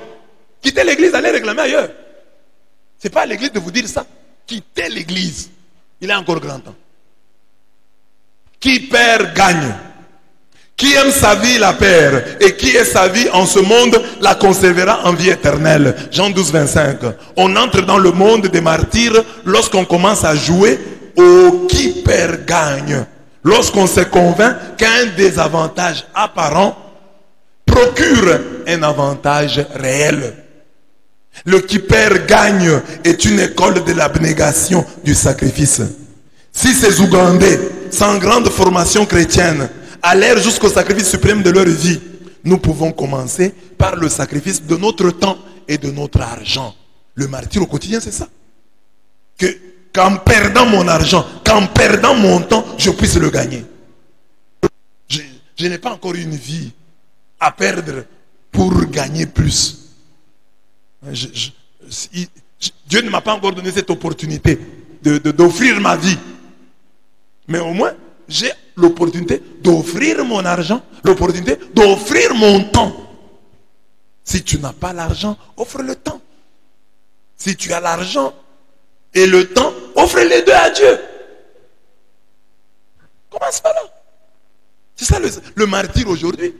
Quittez l'église, allez réclamer ailleurs. Ce n'est pas à l'église de vous dire ça. Quittez l'église. Il est encore grand temps. Qui perd, gagne. Qui aime sa vie, la perd. Et qui est sa vie en ce monde, la conservera en vie éternelle. Jean 12, 25. On entre dans le monde des martyrs lorsqu'on commence à jouer au qui perd, gagne. Lorsqu'on se convainc qu'un désavantage apparent procure un avantage réel. Le qui perd gagne est une école de l'abnégation du sacrifice. Si ces Ougandais, sans grande formation chrétienne, allèrent jusqu'au sacrifice suprême de leur vie, nous pouvons commencer par le sacrifice de notre temps et de notre argent. Le martyr au quotidien, c'est ça. Qu'en perdant mon argent, qu'en perdant mon temps, je puisse le gagner. Je n'ai pas encore une vie à perdre pour gagner plus. Dieu ne m'a pas encore donné cette opportunité d'offrir ma vie. Mais au moins, j'ai l'opportunité d'offrir mon argent, l'opportunité d'offrir mon temps. Si tu n'as pas l'argent, offre le temps. Si tu as l'argent et le temps, offre les deux à Dieu. Commence par là. C'est ça le martyr aujourd'hui.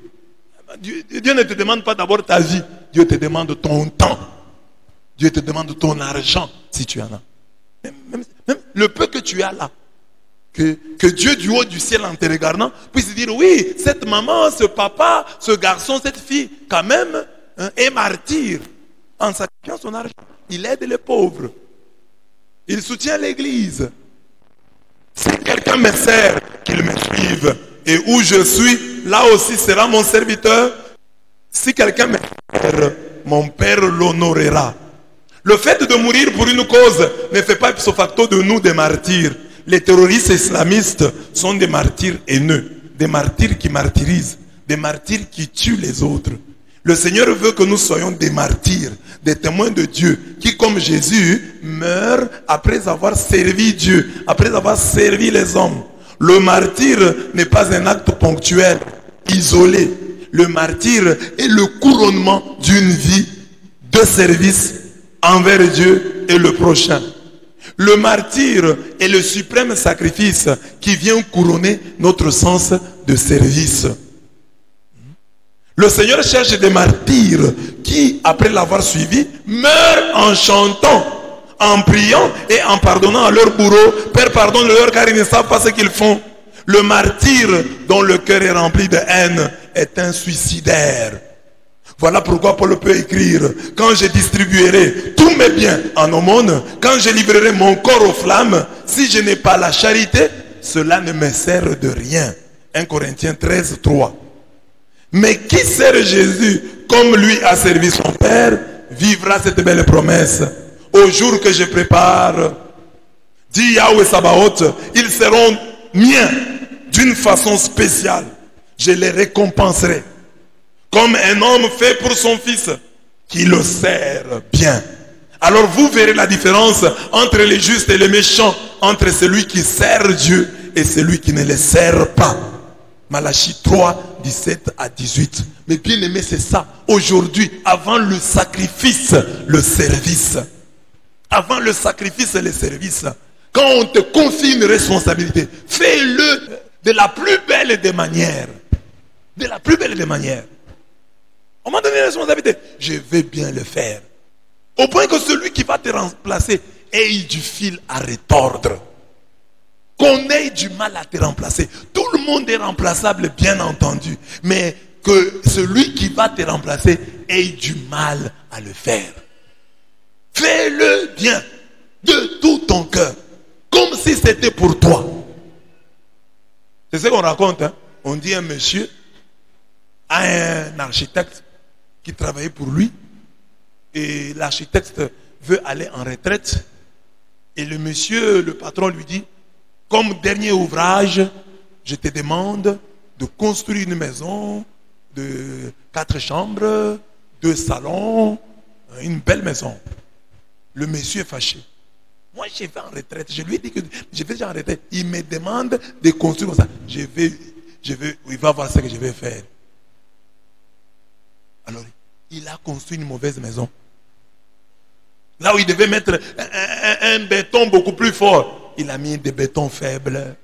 Dieu ne te demande pas d'abord ta vie. Dieu te demande ton temps. Dieu te demande ton argent, si tu en as. Même le peu que tu as là. Que Dieu du haut du ciel en te regardant puisse dire, oui, cette maman, ce papa, ce garçon, cette fille, quand même, est martyr. En sacrifiant son argent, il aide les pauvres. Il soutient l'église. Si quelqu'un me sert, qu'il me suive. Et où je suis, là aussi sera mon serviteur. Si quelqu'un me sert, mon Père l'honorera. Le fait de mourir pour une cause ne fait pas ipso facto de nous des martyrs. Les terroristes islamistes sont des martyrs haineux, des martyrs qui martyrisent, des martyrs qui tuent les autres. Le Seigneur veut que nous soyons des martyrs, des témoins de Dieu, qui comme Jésus meurent après avoir servi Dieu, après avoir servi les hommes. Le martyr n'est pas un acte ponctuel, isolé. Le martyr est le couronnement d'une vie de service envers Dieu et le prochain. Le martyr est le suprême sacrifice qui vient couronner notre sens de service. Le Seigneur cherche des martyrs qui, après l'avoir suivi, meurent en chantant, en priant et en pardonnant à leur bourreau. Père, pardonne-leur car ils ne savent pas ce qu'ils font. Le martyr dont le cœur est rempli de haine est un suicidaire. Voilà pourquoi Paul peut écrire, quand je distribuerai tous mes biens en aumône, quand je livrerai mon corps aux flammes, si je n'ai pas la charité, cela ne me sert de rien. 1 Corinthiens 13, 3. Mais qui sert Jésus comme lui a servi son Père, vivra cette belle promesse. Au jour que je prépare, dit Yahweh Sabaoth, ils seront miens d'une façon spéciale. Je les récompenserai. Comme un homme fait pour son fils, qui le sert bien. Alors vous verrez la différence entre les justes et les méchants, entre celui qui sert Dieu et celui qui ne le sert pas. Malachie 3, 17 à 18. Mais bien aimé, c'est ça. Aujourd'hui, avant le sacrifice, le service. Avant le sacrifice, le service. Quand on te confie une responsabilité, fais-le de la plus belle des manières. De la plus belle des manières. On m'a donné une responsabilité. Je vais bien le faire. Au point que celui qui va te remplacer ait du fil à retordre. Qu'on ait du mal à te remplacer. Tout le monde est remplaçable, bien entendu. Mais que celui qui va te remplacer ait du mal à le faire. Fais-le bien. De tout ton cœur. Comme si c'était pour toi. C'est ce qu'on raconte. Hein? On dit un monsieur a un architecte qui travaillait pour lui. Et l'architecte veut aller en retraite. Et le monsieur, le patron lui dit, comme dernier ouvrage, je te demande de construire une maison de 4 chambres, 2 salons, une belle maison. Le monsieur est fâché. Moi, je vais en retraite. Je lui ai dit que je vais déjà en retraite. Il me demande de construire comme ça. Il va voir ce que je vais faire. Alors, il a construit une mauvaise maison. Là où il devait mettre un béton beaucoup plus fort, il a mis des bétons faibles.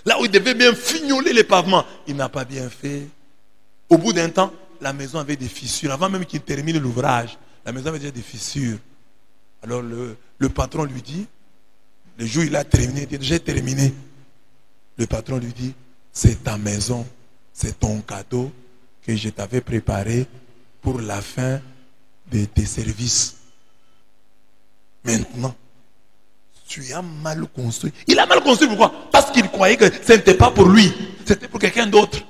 Là où il devait bien fignoler les pavements, il n'a pas bien fait. Au bout d'un temps, la maison avait des fissures. Avant même qu'il termine l'ouvrage, la maison avait déjà des fissures. Alors le patron lui dit, le jour où il a terminé, il dit, j'ai terminé. Le patron lui dit, c'est ta maison, c'est ton cadeau que je t'avais préparé pour la fin de tes services. Maintenant, tu as mal construit. Il a mal construit, pourquoi? Parce qu'il croyait que ce n'était pas pour lui, c'était pour quelqu'un d'autre.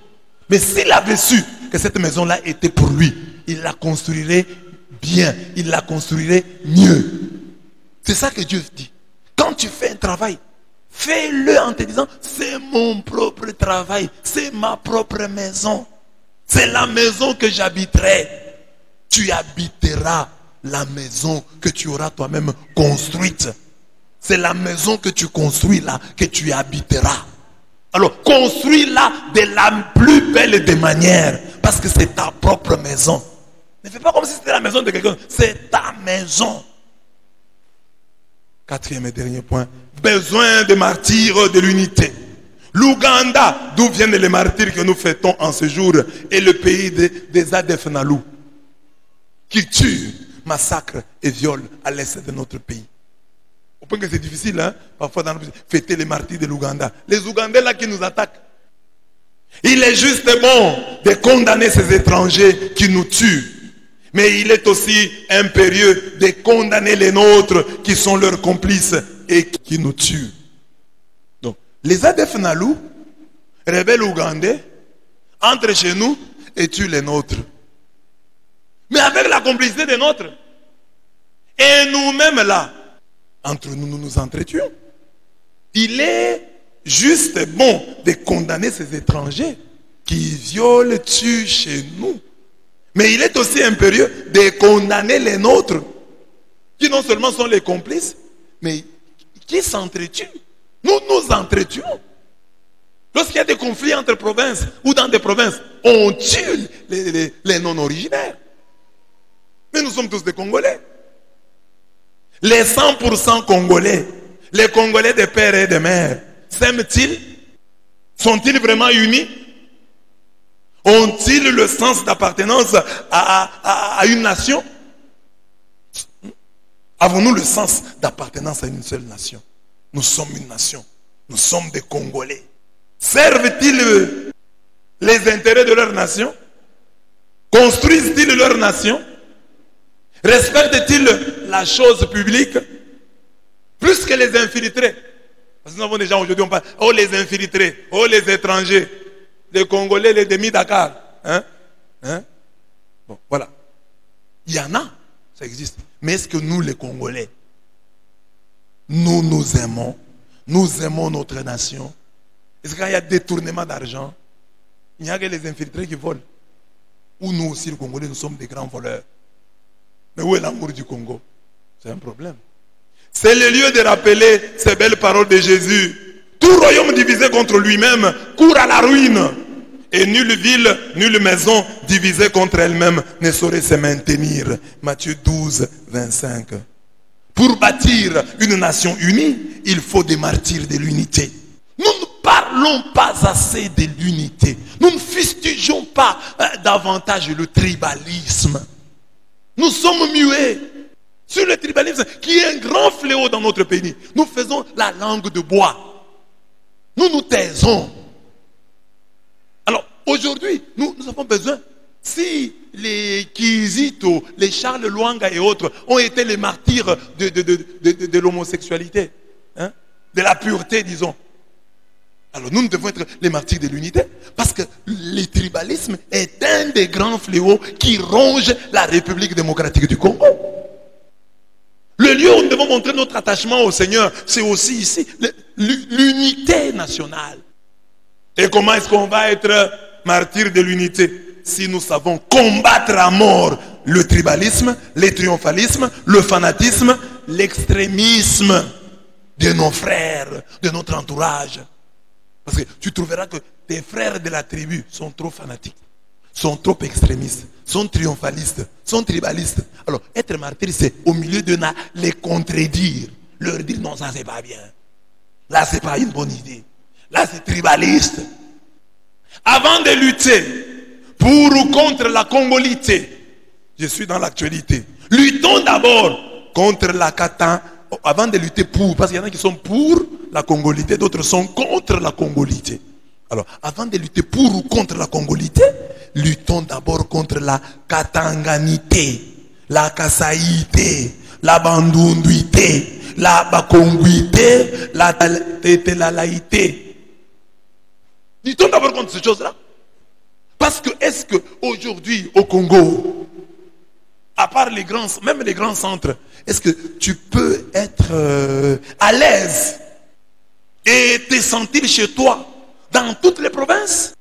Mais s'il avait su que cette maison-là était pour lui, il la construirait bien, il la construirait mieux. C'est ça que Dieu dit. Quand tu fais un travail, fais-le en te disant, c'est mon propre travail, c'est ma propre maison. C'est la maison que j'habiterai. Tu habiteras la maison que tu auras toi-même construite. C'est la maison que tu construis là, que tu habiteras. Alors, construis-la de la plus belle des manières, parce que c'est ta propre maison. Ne fais pas comme si c'était la maison de quelqu'un, c'est ta maison. 4e et dernier point, besoin de martyrs de l'unité. L'Ouganda, d'où viennent les martyrs que nous fêtons en ce jour, est le pays des Adef Nalou, qui tuent, massacrent et violent à l'est de notre pays. Au point que c'est difficile, hein, parfois, de fêter les martyrs de l'Ouganda. Les Ougandais là qui nous attaquent. Il est juste bon de condamner ces étrangers qui nous tuent. Mais il est aussi impérieux de condamner les nôtres qui sont leurs complices et qui nous tuent. Donc, les Adef Nalou, rebelles ougandais, entrent chez nous et tuent les nôtres. Mais avec la complicité des nôtres. Et nous-mêmes là, entre nous, nous nous entretuons. Il est juste bon de condamner ces étrangers qui violent, tuent chez nous. Mais il est aussi impérieux de condamner les nôtres, qui non seulement sont les complices, mais qui s'entretuent. Nous nous entretuons. Lorsqu'il y a des conflits entre provinces ou dans des provinces, on tue les non-originaires. Mais nous sommes tous des Congolais. Les 100% Congolais, les Congolais de père et de mère, s'aiment-ils? Sont-ils vraiment unis? Ont-ils le sens d'appartenance à une nation? Avons-nous le sens d'appartenance à une seule nation? Nous sommes une nation. Nous sommes des Congolais. Servent-ils les intérêts de leur nation? Construisent-ils leur nation? Respectent-ils la chose publique? Plus que les infiltrés. Parce que nous avons des gens aujourd'hui, on parle, oh les infiltrés, oh les étrangers, les Congolais, les demi-Dakar. Hein? Bon, voilà. Il y en a, ça existe. Mais est-ce que nous, les Congolais, nous nous aimons notre nation? Est-ce qu'il y a détournement d'argent? Il n'y a que les infiltrés qui volent. Ou nous aussi, les Congolais, nous sommes des grands voleurs. Mais où est l'amour du Congo? C'est un problème. C'est le lieu de rappeler ces belles paroles de Jésus. Tout royaume divisé contre lui-même court à la ruine. Et nulle ville, nulle maison divisée contre elle-même ne saurait se maintenir. Matthieu 12, 25. Pour bâtir une nation unie, il faut des martyrs de l'unité. Nous ne parlons pas assez de l'unité. Nous ne fustigeons pas davantage le tribalisme. Nous sommes muets sur le tribalisme qui est un grand fléau dans notre pays. Nous faisons la langue de bois. Nous nous taisons. Alors, aujourd'hui, nous avons besoin, si les Kizito, les Charles Lwanga et autres ont été les martyrs de l'homosexualité, hein, de la pureté, disons. Alors, nous devons être les martyrs de l'unité parce que le tribalisme est un des grands fléaux qui ronge la République démocratique du Congo. Le lieu où nous devons montrer notre attachement au Seigneur, c'est aussi ici, l'unité nationale. Et comment est-ce qu'on va être martyr de l'unité? Si nous savons combattre à mort le tribalisme, le triomphalisme, le fanatisme, l'extrémisme de nos frères, de notre entourage. Parce que tu trouveras que tes frères de la tribu sont trop fanatiques, sont trop extrémistes, sont triomphalistes, sont tribalistes. Alors, être martyr, c'est au milieu de les contredire, leur dire non, ça c'est pas bien. Là, c'est pas une bonne idée. Là, c'est tribaliste. Avant de lutter pour ou contre la congolité, je suis dans l'actualité. Luttons d'abord contre la kata. Avant de lutter pour, parce qu'il y en a qui sont pour la congolité, d'autres sont contre la congolité. Alors, avant de lutter pour ou contre la congolité, luttons d'abord contre la katanganité, la kasaïté, la bandunduité, la bakonguité, la laïté. Luttons d'abord contre ces choses-là. Parce que, est-ce qu'aujourd'hui, au Congo, à part les grands, même les grands centres, est-ce que tu peux être à l'aise et te sentir chez toi dans toutes les provinces?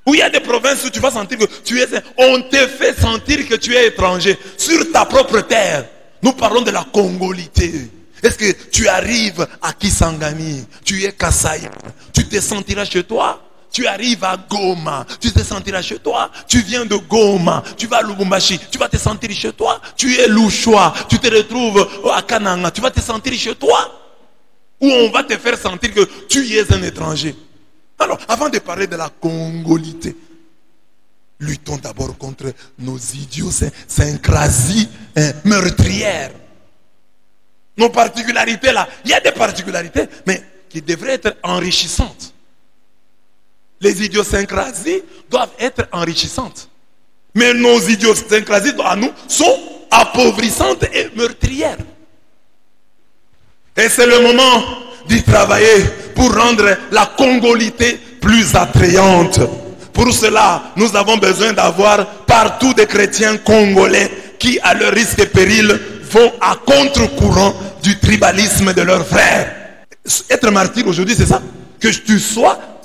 Où il y a des provinces où tu vas sentir que tu es... On te fait sentir que tu es étranger sur ta propre terre. Nous parlons de la congolité. Est-ce que tu arrives à Kisangani, tu es Kasaï, tu te sentiras chez toi? Tu arrives à Goma, tu te sentiras chez toi. Tu viens de Goma, tu vas à Lubumbashi, tu vas te sentir chez toi. Tu es Louchois, tu te retrouves à Kananga, tu vas te sentir chez toi. Ou on va te faire sentir que tu es un étranger. Alors, avant de parler de la congolité, luttons d'abord contre nos idiosyncrasies meurtrières. Nos particularités là, il y a des particularités, mais qui devraient être enrichissantes. Les idiosyncrasies doivent être enrichissantes. Mais nos idiosyncrasies à nous sont appauvrissantes et meurtrières. Et c'est le moment d'y travailler pour rendre la congolité plus attrayante. Pour cela, nous avons besoin d'avoir partout des chrétiens congolais qui, à leur risque et péril, vont à contre-courant du tribalisme de leurs frères. Être martyr aujourd'hui, c'est ça. Que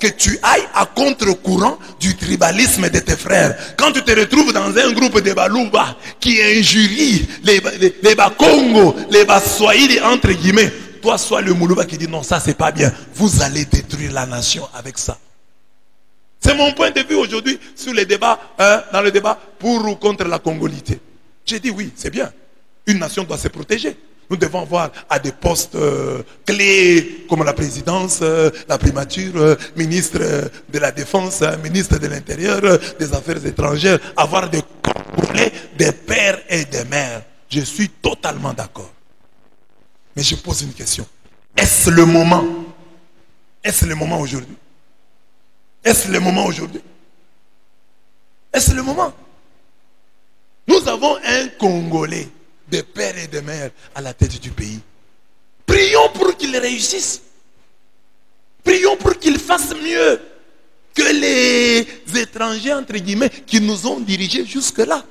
tu ailles à contre-courant du tribalisme de tes frères. Quand tu te retrouves dans un groupe de Baluba qui injurie les Bakongo, les Baswahili, entre guillemets, toi sois le Moulouba qui dit non, ça c'est pas bien. Vous allez détruire la nation avec ça. C'est mon point de vue aujourd'hui sur les débats, dans le débat pour ou contre la congolité. J'ai dit oui, c'est bien. Une nation doit se protéger. Nous devons avoir à des postes clés comme la présidence, la primature, ministre de la Défense, ministre de l'Intérieur, des Affaires étrangères, avoir des Congolais, des pères et des mères. Je suis totalement d'accord. Mais je pose une question. Est-ce le moment? Est-ce le moment aujourd'hui? Est-ce le moment aujourd'hui? Est-ce le moment? Nous avons un Congolais, des pères et des mères à la tête du pays. Prions pour qu'il réussisse. Prions pour qu'il fasse mieux que les étrangers, entre guillemets, qui nous ont dirigés jusque-là.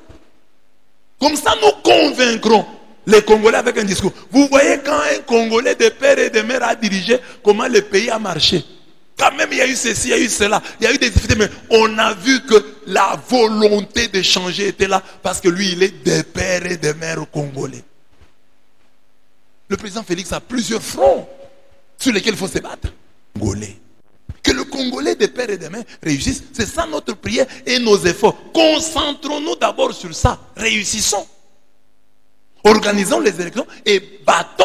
Comme ça, nous convaincrons les Congolais avec un discours. Vous voyez quand un Congolais de père et de mère a dirigé, comment le pays a marché. Quand même, il y a eu ceci, il y a eu cela, il y a eu des difficultés, mais on a vu que la volonté de changer était là, parce que lui, il est des pères et des mères congolais. Le président Félix a plusieurs fronts sur lesquels il faut se battre. Congolais. Que le Congolais des pères et des mères réussissent. C'est ça notre prière et nos efforts. Concentrons-nous d'abord sur ça. Réussissons. Organisons les élections et battons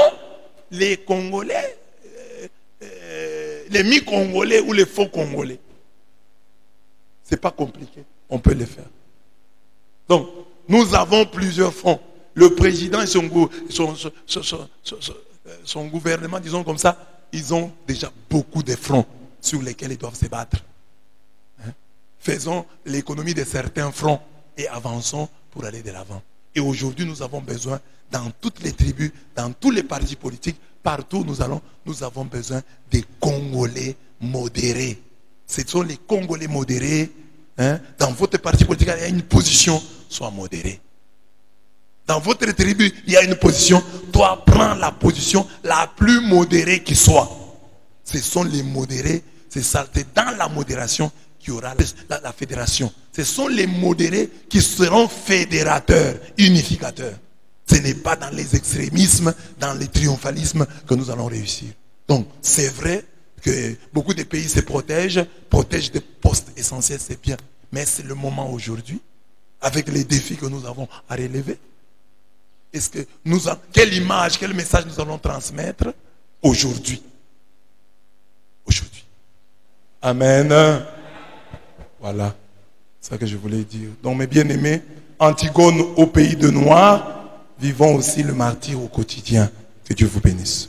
les Congolais, les mi-Congolais ou les faux Congolais. C'est pas compliqué. On peut le faire. Donc, nous avons plusieurs fronts. Le président et son gouvernement, disons comme ça, ils ont déjà beaucoup de fronts sur lesquels ils doivent se battre. Faisons l'économie de certains fronts et avançons pour aller de l'avant. Et aujourd'hui, nous avons besoin, dans toutes les tribus, dans tous les partis politiques, partout où nous avons besoin des Congolais modérés. Ce sont les Congolais modérés. Dans votre parti politique, il y a une position, sois modéré. Dans votre tribu, il y a une position, toi prends la position la plus modérée qui soit. Ce sont les modérés, c'est dans la modération qu'il y aura la fédération. Ce sont les modérés qui seront fédérateurs, unificateurs. Ce n'est pas dans les extrémismes, dans les triomphalismes que nous allons réussir. Donc, c'est vrai que beaucoup de pays se protègent des postes essentiels, c'est bien. Mais c'est le moment aujourd'hui, avec les défis que nous avons à relever. Quelle image, quel message nous allons transmettre aujourd'hui? Aujourd'hui. Amen. Voilà. C'est ça que je voulais dire. Donc, mes bien-aimés, Antigone au pays de Noir, vivons aussi le martyre au quotidien. Que Dieu vous bénisse.